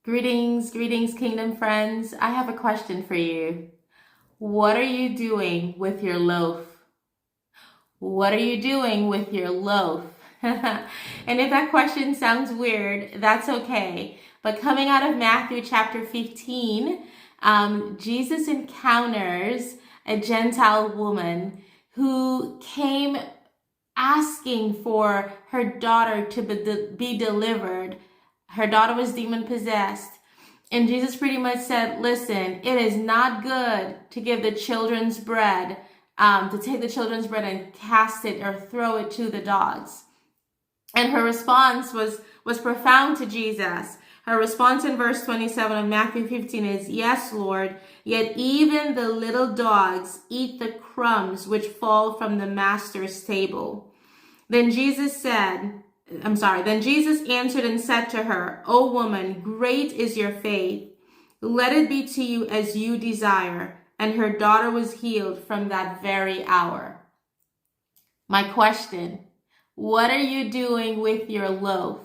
Greetings, kingdom friends. I have a question for you. What are you doing with your loaf? What are you doing with your loaf? And if that question sounds weird, that's okay. But coming out of Matthew chapter 15, Jesus encounters a Gentile woman who came asking for her daughter to be delivered. Her daughter was demon possessed. And Jesus pretty much said, listen, it is not good to give the children's bread, to take the children's bread and cast it or throw it to the dogs. And her response was profound to Jesus. Her response in verse 27 of Matthew 15 is, yes, Lord, yet even the little dogs eat the crumbs which fall from the master's table. Then Jesus answered and said to her, O woman, great is your faith. Let it be to you as you desire. And her daughter was healed from that very hour. My question, what are you doing with your loaf?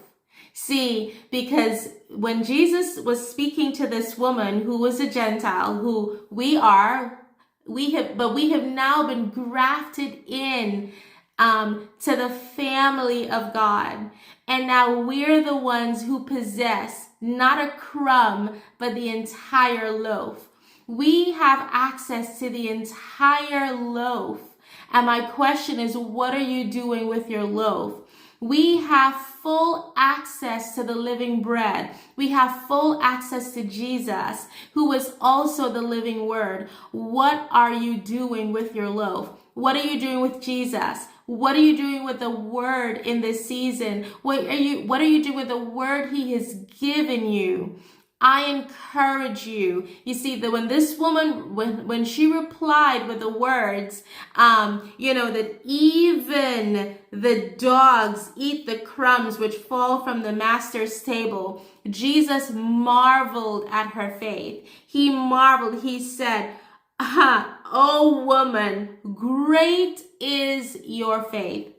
See, because when Jesus was speaking to this woman who was a Gentile, who we have now been grafted in to the family of God. And now we're the ones who possess not a crumb, but the entire loaf. We have access to the entire loaf. And my question is, what are you doing with your loaf? We have full access to the living bread. We have full access to Jesus, who is also the living word. What are you doing with your loaf? What are you doing with Jesus? What are you doing with the word in this season? What are you doing with the word he has given you? I encourage you. You see that when this woman, when she replied with the words, that even the dogs eat the crumbs which fall from the master's table, Jesus marveled at her faith. He marveled. He said, "Oh woman, great is your faith."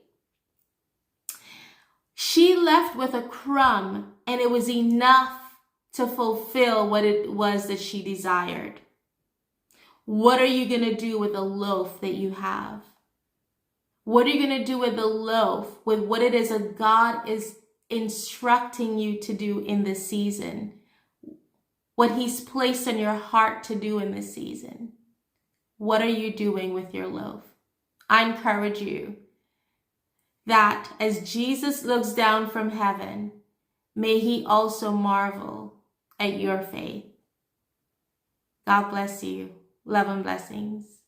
She left with a crumb, and it was enough to fulfill what it was that she desired. What are you going to do with the loaf that you have? What are you going to do with the loaf, with what it is that God is instructing you to do in this season? What he's placed in your heart to do in this season? What are you doing with your loaf? I encourage you that as Jesus looks down from heaven, may he also marvel at your faith. God bless you. Love and blessings.